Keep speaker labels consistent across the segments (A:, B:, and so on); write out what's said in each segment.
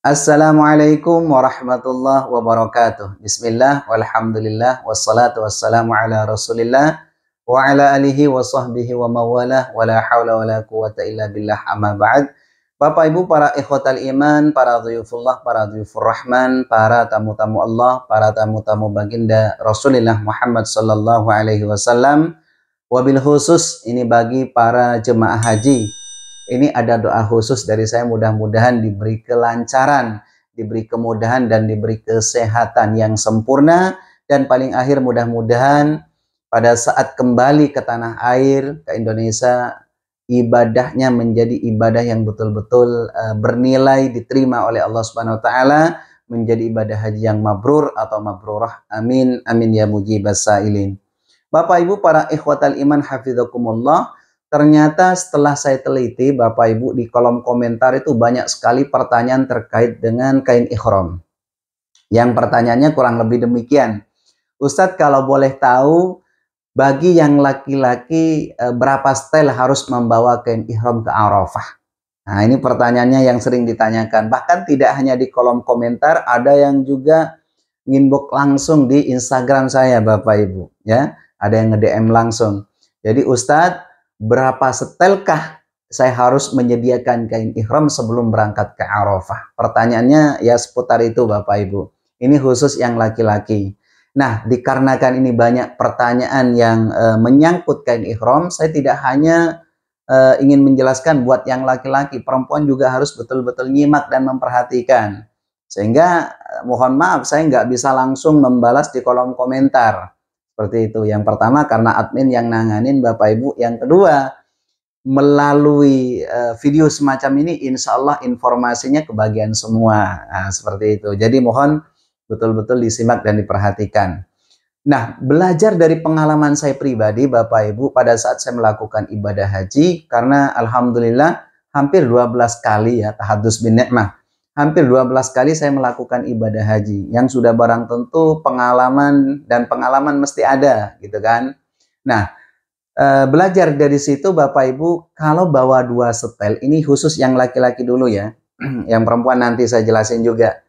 A: Assalamualaikum warahmatullahi wabarakatuh. Bismillah, walhamdulillah, wassalatu wassalamu ala rasulillah, wa ala alihi wa sahbihi wa mawalah, wa la hawla wa la quwata illa billah amma ba'd. Bapak Ibu para ikhwatal iman, para dhuyufullah, para dhuyufur rahman, para tamu-tamu Allah, para tamu-tamu baginda Rasulullah Muhammad sallallahu alaihi wasallam. Wabil khusus ini bagi para jemaah haji. Ini ada doa khusus dari saya, mudah-mudahan diberi kelancaran, diberi kemudahan dan diberi kesehatan yang sempurna, dan paling akhir mudah-mudahan pada saat kembali ke tanah air, ke Indonesia, ibadahnya menjadi ibadah yang betul-betul bernilai, diterima oleh Allah Subhanahu wa taala, menjadi ibadah haji yang mabrur atau mabrurah. Amin amin ya mujibas sailin. Bapak Ibu para ikhwatal iman hafizakumullah, ternyata setelah saya teliti Bapak Ibu di kolom komentar itu banyak sekali pertanyaan terkait dengan kain ihram. Yang pertanyaannya kurang lebih demikian. Ustadz, kalau boleh tahu bagi yang laki-laki berapa style harus membawa kain ihram ke Arafah? Nah, ini pertanyaannya yang sering ditanyakan. Bahkan tidak hanya di kolom komentar, ada yang juga inbox langsung di Instagram saya Bapak Ibu, ya. Ada yang nge-DM langsung. Jadi Ustadz, berapa setelkah saya harus menyediakan kain ihram sebelum berangkat ke Arafah? Pertanyaannya ya seputar itu Bapak Ibu. Ini khusus yang laki-laki. Nah, dikarenakan ini banyak pertanyaan yang menyangkut kain ihram, saya tidak hanya ingin menjelaskan buat yang laki-laki, perempuan juga harus betul-betul nyimak dan memperhatikan. Sehingga mohon maaf saya nggak bisa langsung membalas di kolom komentar. Seperti itu. Yang pertama karena admin yang nanganin Bapak Ibu. Yang kedua, melalui video semacam ini insya Allah informasinya kebagian semua. Nah, seperti itu. Jadi mohon betul-betul disimak dan diperhatikan. Nah, belajar dari pengalaman saya pribadi Bapak Ibu pada saat saya melakukan ibadah haji, karena alhamdulillah hampir 12 kali ya tahadus bin ni'mah. Hampir 12 kali saya melakukan ibadah haji, yang sudah barang tentu pengalaman, dan pengalaman mesti ada gitu kan. Nah, belajar dari situ Bapak Ibu, kalau bawa 2 setel, ini khusus yang laki-laki dulu ya. Yang perempuan nanti saya jelasin juga.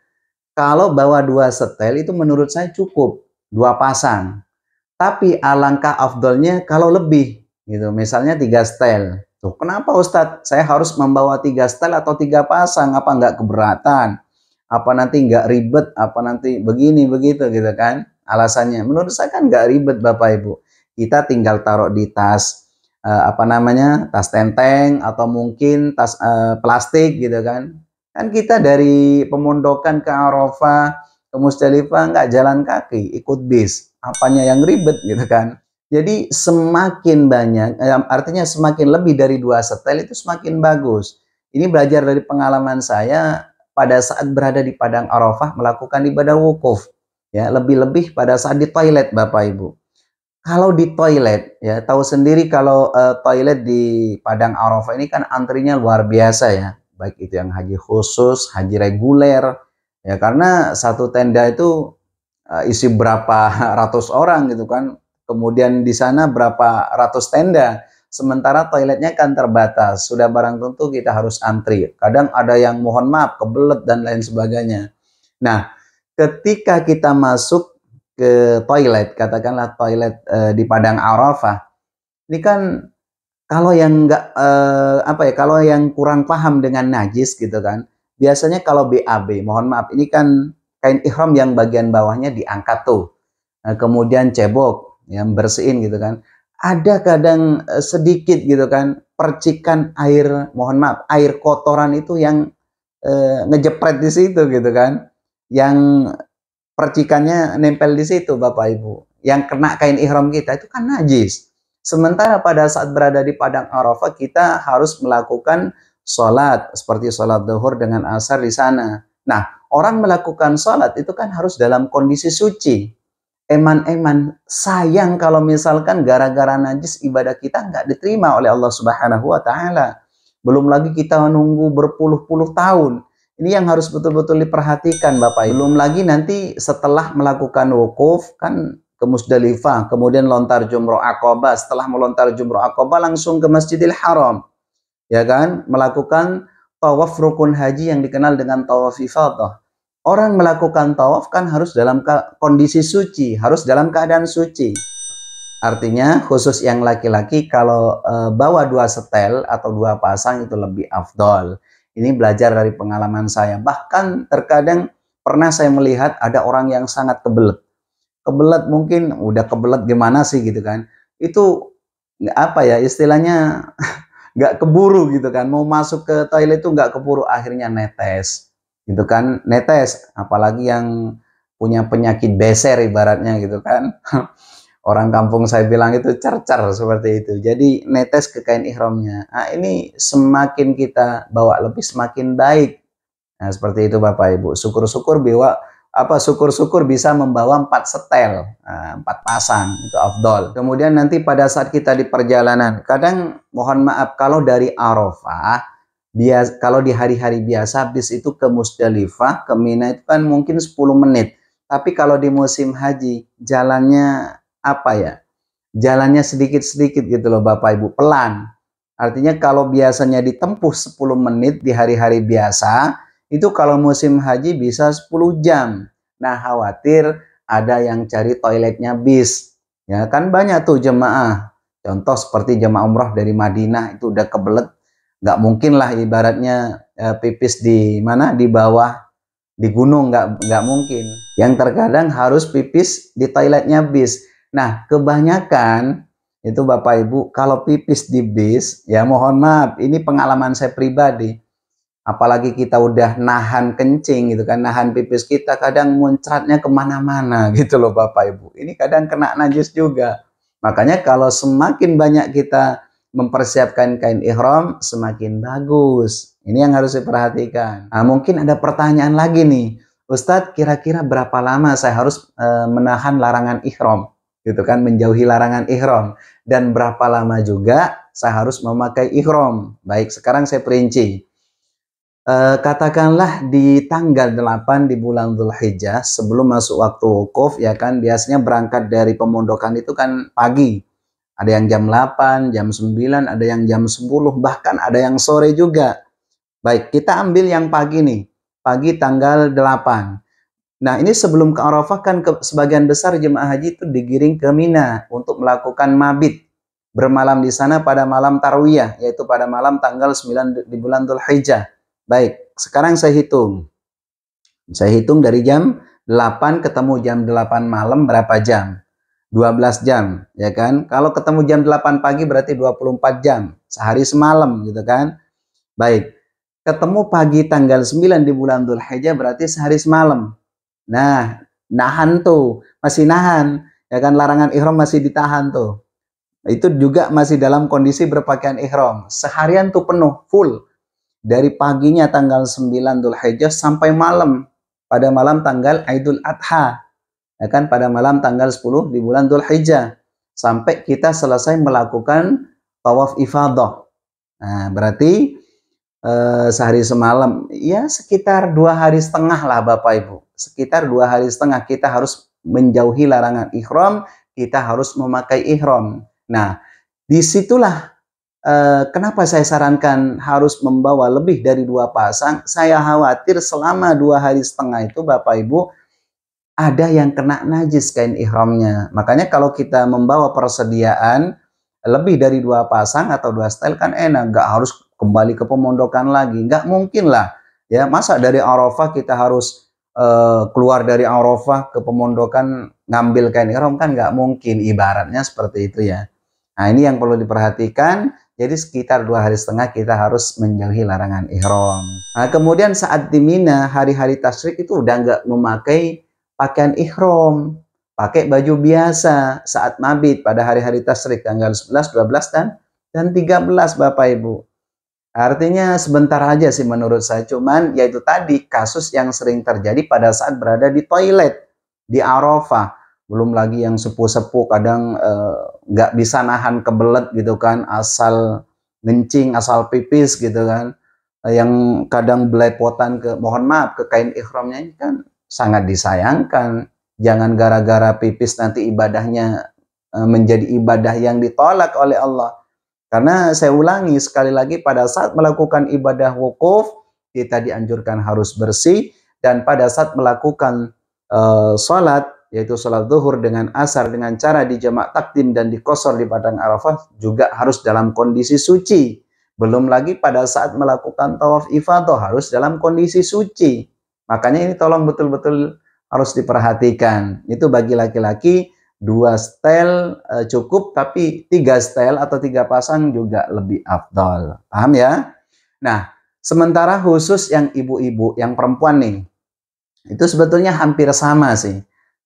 A: Kalau bawa 2 setel itu menurut saya cukup 2 pasang. Tapi alangkah afdolnya kalau lebih gitu. Misalnya 3 setel. Tuh, kenapa Ustadz? Saya harus membawa 3 setel atau 3 pasang? Apa nggak keberatan? Apa nanti nggak ribet? Apa nanti begini begitu gitu kan? Alasannya, menurut saya kan nggak ribet Bapak Ibu. Kita tinggal taruh di tas apa namanya, tas tenteng atau mungkin tas plastik gitu kan? Kan kita dari pemondokan ke Arafah, ke Musdalifah nggak jalan kaki, ikut bis. Apanya yang ribet gitu kan? Jadi semakin banyak, artinya semakin lebih dari 2 setel itu semakin bagus. Ini belajar dari pengalaman saya pada saat berada di Padang Arafah melakukan ibadah wukuf. Ya, lebih-lebih pada saat di toilet Bapak Ibu. Kalau di toilet, ya tahu sendiri kalau toilet di Padang Arafah ini kan antrinya luar biasa ya. Baik itu yang haji khusus, haji reguler. Ya karena satu tenda itu isi berapa ratus orang gitu kan. Kemudian di sana berapa ratus tenda, sementara toiletnya kan terbatas. Sudah barang tentu kita harus antri. Kadang ada yang mohon maaf kebelet dan lain sebagainya. Nah, ketika kita masuk ke toilet, katakanlah toilet di Padang Arafah, ini kan kalau yang nggak kalau yang kurang paham dengan najis gitu kan, biasanya kalau BAB, mohon maaf, ini kan kain ihram yang bagian bawahnya diangkat tuh, kemudian cebok, yang bersihin gitu kan. Ada kadang sedikit gitu kan, percikan air, mohon maaf, air kotoran itu yang ngejepret di situ gitu kan, yang percikannya nempel di situ Bapak Ibu. Yang kena kain ihram kita itu kan najis. Sementara pada saat berada di Padang Arafah kita harus melakukan sholat seperti sholat zuhur dengan asar di sana. Nah, orang melakukan sholat itu kan harus dalam kondisi suci. Eman-eman, sayang kalau misalkan gara-gara najis ibadah kita nggak diterima oleh Allah Subhanahu wa Ta'ala. Belum lagi kita menunggu berpuluh-puluh tahun. Ini yang harus betul-betul diperhatikan Bapak Ibu. Belum lagi nanti setelah melakukan wukuf kan ke Musdalifah, kemudian lontar jumroh Aqabah. Setelah melontar jumroh Aqabah langsung ke Masjidil Haram. Ya kan? Melakukan tawaf rukun haji yang dikenal dengan tawaf ifadah. Orang melakukan tawaf kan harus dalam kondisi suci, harus dalam keadaan suci. Artinya khusus yang laki-laki kalau bawa 2 setel atau 2 pasang itu lebih afdol. Ini belajar dari pengalaman saya. Bahkan terkadang pernah saya melihat ada orang yang sangat kebelet. Kebelet mungkin udah kebelet gimana sih gitu kan. Itu apa ya istilahnya nggak keburu gitu kan. Mau masuk ke toilet itu nggak keburu, akhirnya netes. Gitu kan, netes. Apalagi yang punya penyakit beser ibaratnya gitu kan. Orang kampung saya bilang itu cercer seperti itu. Jadi netes ke kain ihramnya. Nah, ini semakin kita bawa lebih semakin baik. Nah, seperti itu Bapak Ibu. Syukur-syukur syukur-syukur bisa membawa 4 setel, 4 pasang itu afdol. Kemudian nanti pada saat kita di perjalanan, kadang mohon maaf kalau dari Arafah, kalau di hari-hari biasa bis itu ke Musdalifah, ke Mina itu kan mungkin 10 menit. Tapi kalau di musim haji jalannya jalannya sedikit-sedikit gitu loh Bapak Ibu, pelan. Artinya kalau biasanya ditempuh 10 menit di hari-hari biasa, itu kalau musim haji bisa 10 jam. Nah, khawatir ada yang cari toiletnya bis. Ya kan banyak tuh jemaah. Contoh seperti jemaah umroh dari Madinah itu udah kebelet, nggak mungkin lah ibaratnya pipis di mana, di bawah di gunung, nggak mungkin. Yang terkadang harus pipis di toiletnya bis. Nah, kebanyakan itu Bapak Ibu kalau pipis di bis, ya mohon maaf, ini pengalaman saya pribadi. Apalagi kita udah nahan kencing gitu kan, nahan pipis kita kadang muncratnya kemana-mana gitu loh Bapak Ibu. Ini kadang kena najis juga. Makanya kalau semakin banyak kita mempersiapkan kain ihram, semakin bagus. Ini yang harus diperhatikan. Nah, mungkin ada pertanyaan lagi nih. Ustadz, kira-kira berapa lama saya harus menahan larangan ihram? Gitu kan, menjauhi larangan ihram, dan berapa lama juga saya harus memakai ihram. Baik, sekarang saya perinci. Katakanlah di tanggal 8 di bulan Dzulhijjah sebelum masuk waktu wukuf ya kan, biasanya berangkat dari pemondokan itu kan pagi. Ada yang jam 8, jam 9, ada yang jam 10, bahkan ada yang sore juga. Baik, kita ambil yang pagi nih. Pagi tanggal 8. Nah, ini sebelum ke Arafah kan sebagian besar jemaah haji itu digiring ke Mina untuk melakukan mabit. Bermalam di sana pada malam tarwiyah, yaitu pada malam tanggal 9 di bulan Dzulhijjah. Baik, sekarang saya hitung. Saya hitung dari jam 8 ketemu jam 8 malam berapa jam? 12 jam, ya kan? Kalau ketemu jam 8 pagi berarti 24 jam. Sehari semalam gitu kan? Baik, ketemu pagi tanggal 9 di bulan Dzulhijjah berarti sehari semalam. Nah, nahan tuh, masih nahan, ya kan, larangan ihram masih ditahan tuh. Itu juga masih dalam kondisi berpakaian ihram. Seharian tuh penuh, full. Dari paginya tanggal 9 Dzulhijjah sampai malam. Pada malam tanggal Idul Adha. Ya kan, pada malam tanggal 10 di bulan Dzulhijjah. Sampai kita selesai melakukan tawaf ifadah. Nah, berarti sehari semalam, ya sekitar 2 hari setengah lah Bapak Ibu. Sekitar 2 hari setengah kita harus menjauhi larangan ihram, kita harus memakai ihram. Nah, disitulah kenapa saya sarankan harus membawa lebih dari 2 pasang. Saya khawatir selama 2 hari setengah itu Bapak Ibu ada yang kena najis kain ihramnya. Makanya kalau kita membawa persediaan lebih dari 2 pasang atau 2 setel kan enak, nggak harus kembali ke pemondokan lagi, nggak mungkin lah ya. Masa dari Arafah kita harus keluar dari Arafah ke pemondokan ngambil kain ihram, kan nggak mungkin, ibaratnya seperti itu ya. Nah, ini yang perlu diperhatikan. Jadi sekitar 2 hari setengah kita harus menjauhi larangan ihram. Nah, kemudian saat di Mina hari-hari tasyrik itu udah nggak memakai pakaian ihram, pakai baju biasa saat mabit pada hari-hari tasyrik tanggal 11, 12 dan 13 Bapak Ibu. Artinya sebentar aja sih menurut saya, cuman yaitu tadi kasus yang sering terjadi pada saat berada di toilet di Arafah. Belum lagi yang sepuh-sepuh kadang nggak bisa nahan kebelet gitu kan, asal ngencing, asal pipis gitu kan. Yang kadang belepotan mohon maaf ke kain ihramnya, ini kan sangat disayangkan. Jangan gara-gara pipis nanti ibadahnya menjadi ibadah yang ditolak oleh Allah. Karena saya ulangi sekali lagi, pada saat melakukan ibadah wukuf, kita dianjurkan harus bersih, dan pada saat melakukan sholat, yaitu sholat zuhur dengan asar dengan cara dijamak takdim dan dikosor di padang Arafah, juga harus dalam kondisi suci. Belum lagi pada saat melakukan tawaf ifadah harus dalam kondisi suci. Makanya ini tolong betul-betul harus diperhatikan. Itu bagi laki-laki 2 setel cukup, tapi 3 setel atau 3 pasang juga lebih afdal. Paham ya? Nah, sementara khusus yang ibu-ibu, yang perempuan nih, itu sebetulnya hampir sama sih.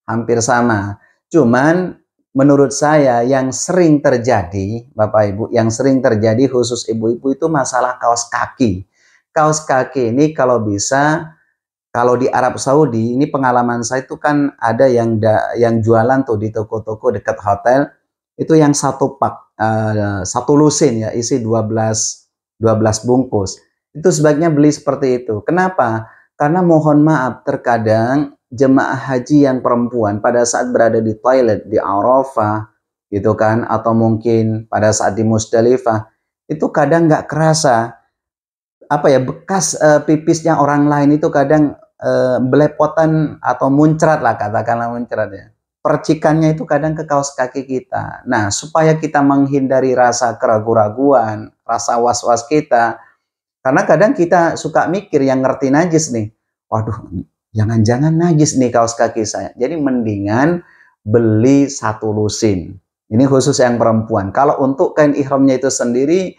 A: Hampir sama. Cuman menurut saya yang sering terjadi, Bapak Ibu, yang sering terjadi khusus ibu-ibu itu masalah kaos kaki. Kaos kaki ini kalau bisa, kalau di Arab Saudi, ini pengalaman saya itu kan ada yang jualan tuh di toko-toko dekat hotel, itu yang satu pak, satu lusin ya, isi 12 bungkus. Itu sebaiknya beli seperti itu. Kenapa? Karena mohon maaf, terkadang jemaah haji yang perempuan pada saat berada di toilet, di Arafah, gitu kan, atau mungkin pada saat di Musdalifah, itu kadang nggak kerasa, apa ya, bekas pipisnya orang lain itu kadang belepotan atau muncrat lah, katakanlah muncrat ya. Percikannya itu kadang ke kaos kaki kita. Nah, supaya kita menghindari rasa keraguan-raguan, rasa was-was kita, karena kadang kita suka mikir yang ngerti najis nih, waduh, jangan-jangan najis nih kaos kaki saya. Jadi mendingan beli satu lusin. Ini khusus yang perempuan. Kalau untuk kain ihramnya itu sendiri,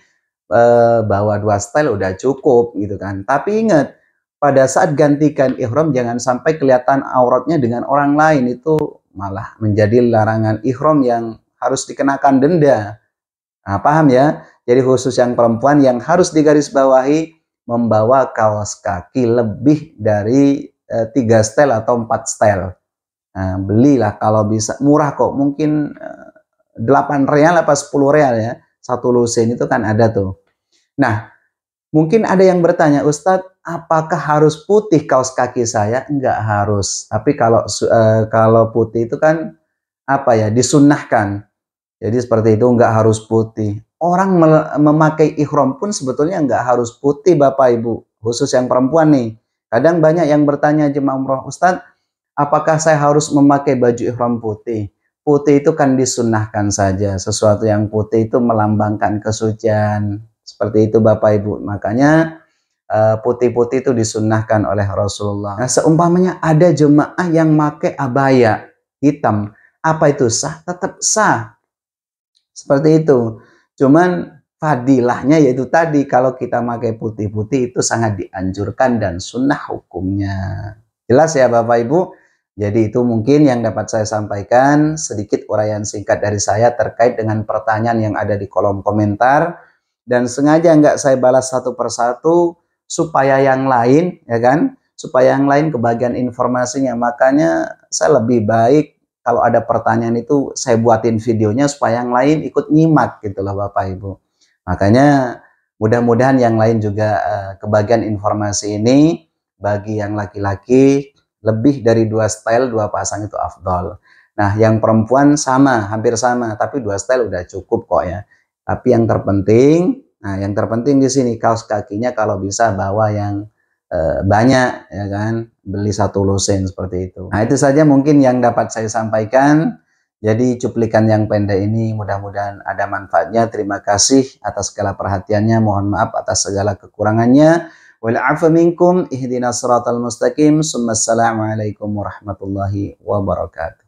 A: bawa 2 setel udah cukup gitu kan. Tapi ingat, pada saat ganti kain ihram jangan sampai kelihatan auratnya dengan orang lain. Itu malah menjadi larangan ihram yang harus dikenakan denda. Nah, paham ya? Jadi khusus yang perempuan yang harus digarisbawahi, membawa kaos kaki lebih dari 3 setel atau 4 setel. Nah, belilah kalau bisa, murah kok, mungkin 8 real apa 10 real ya. Satu lusin itu kan ada tuh. Nah, mungkin ada yang bertanya, Ustadz, apakah harus putih kaos kaki saya? Enggak harus. Tapi kalau putih itu kan apa ya, disunnahkan. Jadi seperti itu, enggak harus putih. Orang memakai ihram pun sebetulnya enggak harus putih, Bapak Ibu. Khusus yang perempuan nih. Kadang banyak yang bertanya jemaah umroh, Ustadz, apakah saya harus memakai baju ihram putih? Putih itu kan disunnahkan saja. Sesuatu yang putih itu melambangkan kesucian. Seperti itu Bapak Ibu. Makanya putih-putih itu disunnahkan oleh Rasulullah. Nah, seumpamanya ada jemaah yang pakai abaya hitam, apa itu sah? Tetap sah. Seperti itu. Cuman fadilahnya yaitu tadi, kalau kita pakai putih-putih itu sangat dianjurkan dan sunnah hukumnya. Jelas ya Bapak Ibu? Jadi itu mungkin yang dapat saya sampaikan, sedikit uraian singkat dari saya terkait dengan pertanyaan yang ada di kolom komentar. Dan sengaja nggak saya balas satu persatu supaya yang lain, ya kan, supaya yang lain kebagian informasinya. Makanya saya lebih baik kalau ada pertanyaan itu saya buatin videonya supaya yang lain ikut nyimak gitu loh Bapak Ibu. Makanya mudah-mudahan yang lain juga kebagian informasi ini. Bagi yang laki-laki lebih dari 2 style, 2 pasang itu afdol. Nah, yang perempuan sama, hampir sama, tapi 2 style udah cukup kok ya. Tapi yang terpenting, yang terpenting di sini kaos kakinya kalau bisa bawa yang banyak, ya kan, beli satu lusin seperti itu. Nah, itu saja mungkin yang dapat saya sampaikan. Jadi cuplikan yang pendek ini mudah-mudahan ada manfaatnya. Terima kasih atas segala perhatiannya. Mohon maaf atas segala kekurangannya. Wal afu minkum, ihdinas siratal mustaqim. Assalamualaikum warahmatullahi wabarakatuh.